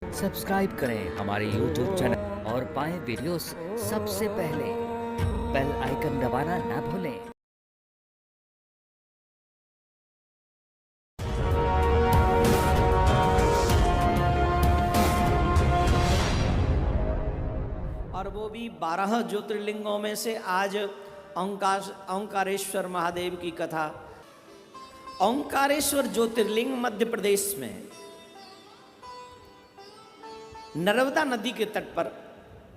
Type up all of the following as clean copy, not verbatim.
Subscribe करें हमारे YouTube channel और पाएं वीडियोस सबसे पहले। बेल आइकन दबाना ना भूलें। और वो भी 12 ज्योतिर्लिंगों में से आज ओंकारेश्वर महादेव की कथा। ओंकारेश्वर ज्योतिर्लिंग मध्य प्रदेश में नर्मदा नदी के तट पर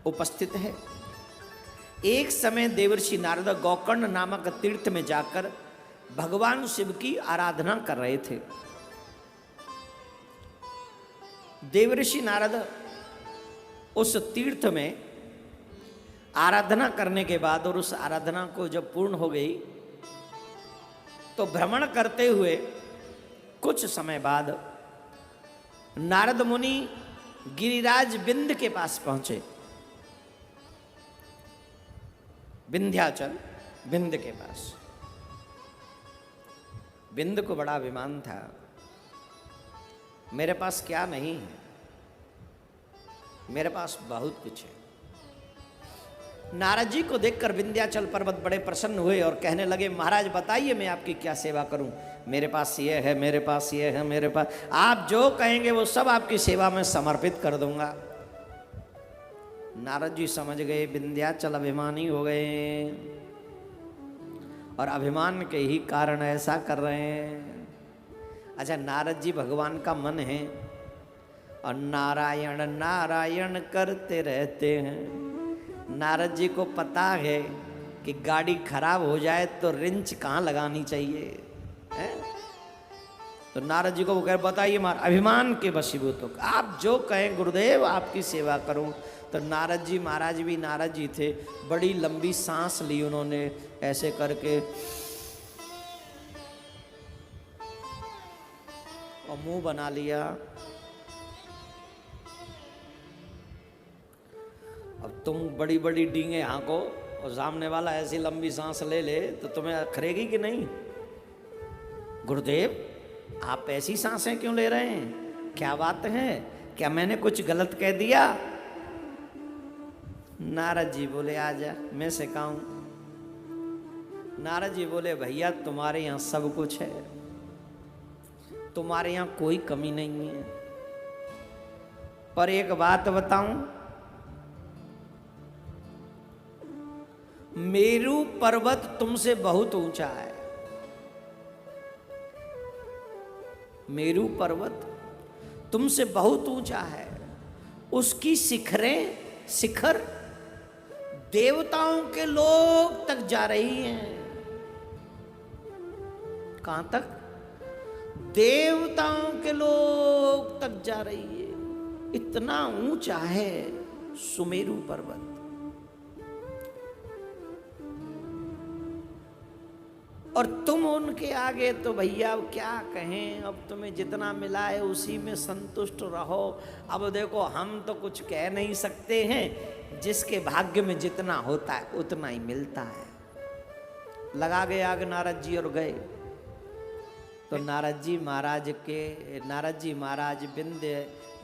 उपस्थित है। एक समय देवर्षि नारद गोकर्ण नामक तीर्थ में जाकर भगवान शिव की आराधना कर रहे थे। देवर्षि नारद उस तीर्थ में आराधना करने के बाद और उस आराधना को जब पूर्ण हो गई तो भ्रमण करते हुए कुछ समय बाद नारद मुनि गिरिराज विंध्य के पास पहुंचे। विंध्याचल विंध्य के पास। विंध्य को बड़ा अभिमान था, मेरे पास क्या नहीं है, मेरे पास बहुत कुछ है। नारद जी को देखकर विंध्याचल पर्वत बड़े प्रसन्न हुए और कहने लगे, महाराज बताइए मैं आपकी क्या सेवा करूं। मेरे पास ये है, मेरे पास ये है, मेरे पास, आप जो कहेंगे वो सब आपकी सेवा में समर्पित कर दूंगा। नारद जी समझ गए विंध्याचल अभिमानी हो गए और अभिमान के ही कारण ऐसा कर रहे हैं। अच्छा, नारद जी भगवान का मन है और नारायण नारायण करते रहते हैं। नारद जी को पता है कि गाड़ी खराब हो जाए तो रिंच कहाँ लगानी चाहिए है? तो नारद जी को वो कह बताइए अभिमान के वशीभूत हो, आप जो कहें गुरुदेव आपकी सेवा करूं। तो नारद जी महाराज भी नारद जी थे, बड़ी लंबी सांस ली उन्होंने ऐसे करके और मुंह बना लिया। अब तुम बड़ी बड़ी डींगे हाँको और सामने वाला ऐसी लंबी सांस ले ले तो तुम्हें खरेगी कि नहीं। गुरुदेव आप ऐसी सांसें क्यों ले रहे हैं, क्या बात है, क्या मैंने कुछ गलत कह दिया। नारद जी बोले आजा मैं सिखाऊं। नारद जी बोले भैया तुम्हारे यहाँ सब कुछ है, तुम्हारे यहाँ कोई कमी नहीं है, पर एक बात बताऊं, मेरू पर्वत तुमसे बहुत ऊंचा है। मेरू पर्वत तुमसे बहुत ऊंचा है, उसकी शिखर देवताओं के लोक तक जा रही हैं। कहां तक? देवताओं के लोक तक जा रही है। इतना ऊंचा है सुमेरु पर्वत। और तुम उनके आगे तो भैया अब क्या कहें, अब तुम्हें जितना मिला है उसी में संतुष्ट रहो। अब देखो हम तो कुछ कह नहीं सकते हैं, जिसके भाग्य में जितना होता है उतना ही मिलता है। लगा गए आग नारद जी और गए। तो नारद जी महाराज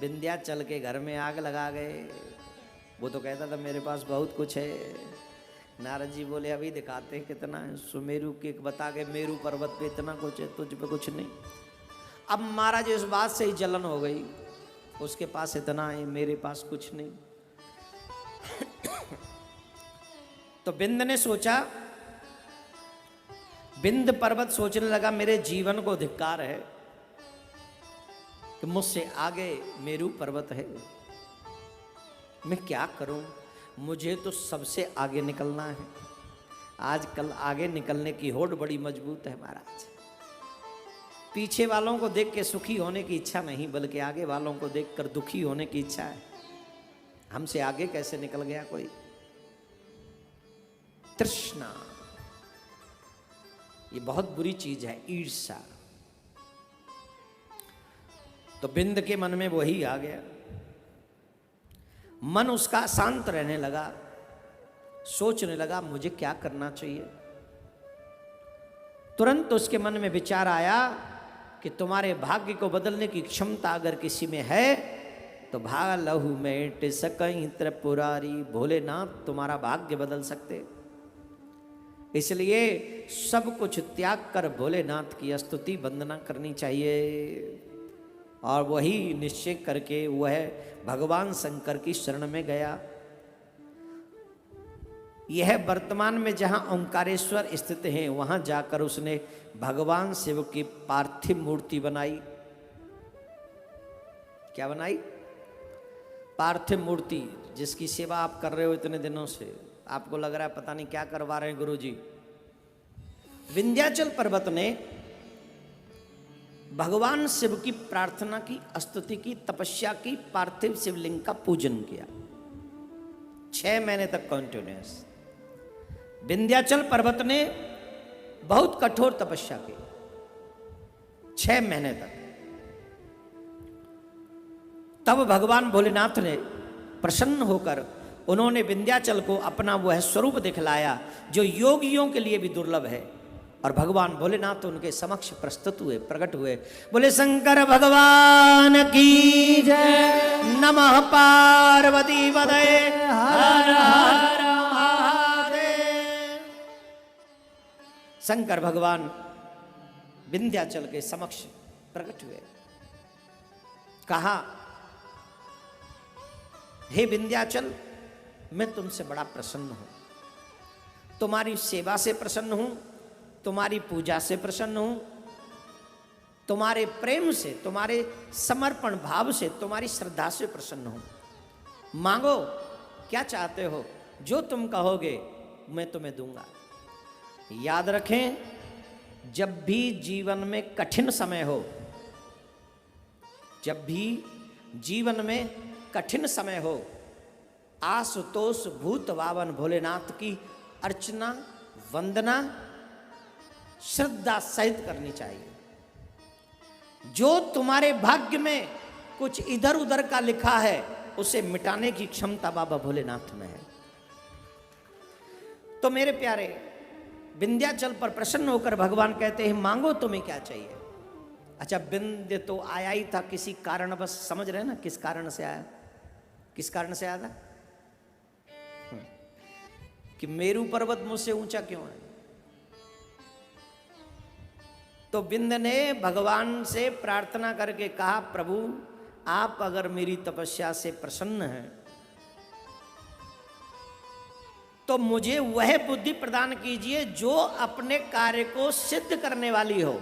विंध्याचल के घर में आग लगा गए। वो तो कहता था मेरे पास बहुत कुछ है। नारद जी बोले अभी दिखाते हैं कितना है। सुमेरु के बता गए मेरू पर्वत पे इतना कुछ है, तुझ पे कुछ नहीं। अब महाराज इस बात से ही जलन हो गई, उसके पास इतना है मेरे पास कुछ नहीं। तो विंध्य ने सोचा, विंध्य पर्वत सोचने लगा मेरे जीवन को धिक्कार है कि मुझसे आगे मेरू पर्वत है, मैं क्या करूं, मुझे तो सबसे आगे निकलना है। आजकल आगे निकलने की होड़ बड़ी मजबूत है महाराज। पीछे वालों को देख के सुखी होने की इच्छा नहीं, बल्कि आगे वालों को देखकर दुखी होने की इच्छा है। हमसे आगे कैसे निकल गया कोई। तृष्णा ये बहुत बुरी चीज है, ईर्ष्या। तो विंध्य के मन में वही आ गया। मन उसका शांत रहने लगा, सोचने लगा मुझे क्या करना चाहिए। तुरंत उसके मन में विचार आया कि तुम्हारे भाग्य को बदलने की क्षमता अगर किसी में है तो भाग लहू मेट सकई त्रिपुरारी, भोलेनाथ तुम्हारा भाग्य बदल सकते। इसलिए सब कुछ त्याग कर भोलेनाथ की स्तुति वंदना करनी चाहिए। और वही निश्चय करके वह भगवान शंकर की शरण में गया। यह वर्तमान में जहां ओंकारेश्वर स्थित है, वहां जाकर उसने भगवान शिव की पार्थिव मूर्ति बनाई। क्या बनाई? पार्थिव मूर्ति, जिसकी सेवा आप कर रहे हो इतने दिनों से। आपको लग रहा है पता नहीं क्या करवा रहे हैं गुरुजी। विंध्याचल पर्वत ने भगवान शिव की प्रार्थना की, स्तुति की, तपस्या की, पार्थिव शिवलिंग का पूजन किया 6 महीने तक कॉन्टिन्यूअस। विंध्याचल पर्वत ने बहुत कठोर तपस्या की 6 महीने तक। तब भगवान भोलेनाथ ने प्रसन्न होकर उन्होंने विंध्याचल को अपना वह स्वरूप दिखलाया जो योगियों के लिए भी दुर्लभ है। और भगवान भोलेनाथ उनके समक्ष प्रस्तुत हुए, प्रकट हुए। बोले शंकर भगवान की जय। नमः पार्वती पतये हर हर महादेव। शंकर भगवान विंध्याचल के समक्ष प्रकट हुए। कहा, हे विंध्याचल, मैं तुमसे बड़ा प्रसन्न हूं, तुम्हारी सेवा से प्रसन्न हूं, तुम्हारी पूजा से प्रसन्न हूं, तुम्हारे प्रेम से, तुम्हारे समर्पण भाव से, तुम्हारी श्रद्धा से प्रसन्न हूं। मांगो, क्या चाहते हो, जो तुम कहोगे मैं तुम्हें दूंगा। याद रखें, जब भी जीवन में कठिन समय हो, जब भी जीवन में कठिन समय हो, आशुतोष भूत बावन भोलेनाथ की अर्चना, वंदना श्रद्धा सहित करनी चाहिए। जो तुम्हारे भाग्य में कुछ इधर उधर का लिखा है, उसे मिटाने की क्षमता बाबा भोलेनाथ में है। तो मेरे प्यारे, विंध्याचल पर प्रसन्न होकर भगवान कहते हैं, मांगो तुम्हें क्या चाहिए। अच्छा, विंध्य तो आया ही था किसी कारण, बस समझ रहे ना किस कारण से आया। किस कारण से आया था? कि मेरू पर्वत मुझसे ऊंचा क्यों है। तो विंध्य ने भगवान से प्रार्थना करके कहा, प्रभु आप अगर मेरी तपस्या से प्रसन्न हैं तो मुझे वह बुद्धि प्रदान कीजिए जो अपने कार्य को सिद्ध करने वाली हो।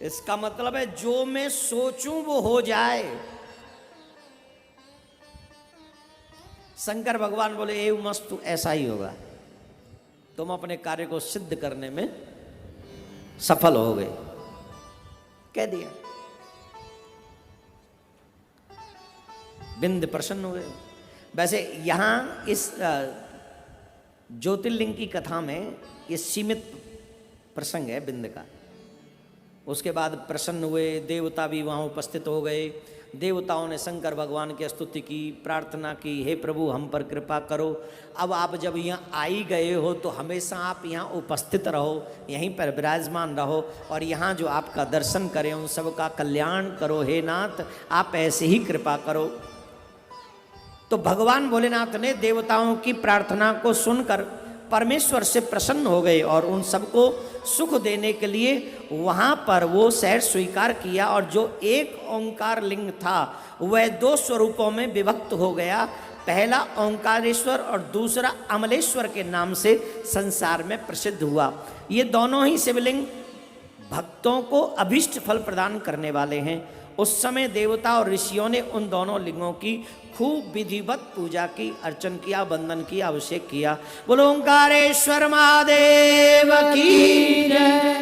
इसका मतलब है जो मैं सोचूं वो हो जाए। शंकर भगवान बोले, ए मस्तु, ऐसा ही होगा, तुम अपने कार्य को सिद्ध करने में सफल हो गए। कह दिया। विंध्य प्रसन्न हुए। वैसे यहां इस ज्योतिर्लिंग की कथा में ये सीमित प्रसंग है विंध्य का। उसके बाद प्रसन्न हुए, देवता भी वहां उपस्थित हो गए। देवताओं ने शंकर भगवान की स्तुति की, प्रार्थना की, हे प्रभु हम पर कृपा करो। अब आप जब यहाँ आ ही गए हो तो हमेशा आप यहाँ उपस्थित रहो, यहीं पर विराजमान रहो और यहाँ जो आपका दर्शन करें उन सबका कल्याण करो। हे नाथ, आप ऐसे ही कृपा करो। तो भगवान भोलेनाथ ने देवताओं की प्रार्थना को सुनकर परमेश्वर से प्रसन्न हो गए और उन सबको सुख देने के लिए वहाँ पर वो शहर स्वीकार किया। और जो एक ओंकार लिंग था वह 2 स्वरूपों में विभक्त हो गया। पहला ओंकारेश्वर और दूसरा अमलेश्वर के नाम से संसार में प्रसिद्ध हुआ। ये दोनों ही शिवलिंग भक्तों को अभीष्ट फल प्रदान करने वाले हैं। उस समय देवता और ऋषियों ने उन दोनों लिंगों की खूब विधिवत पूजा की, अर्चन किया, वंदन किया, अभिषेक किया। बोलो ओंकारेश्वर महादेव की जय।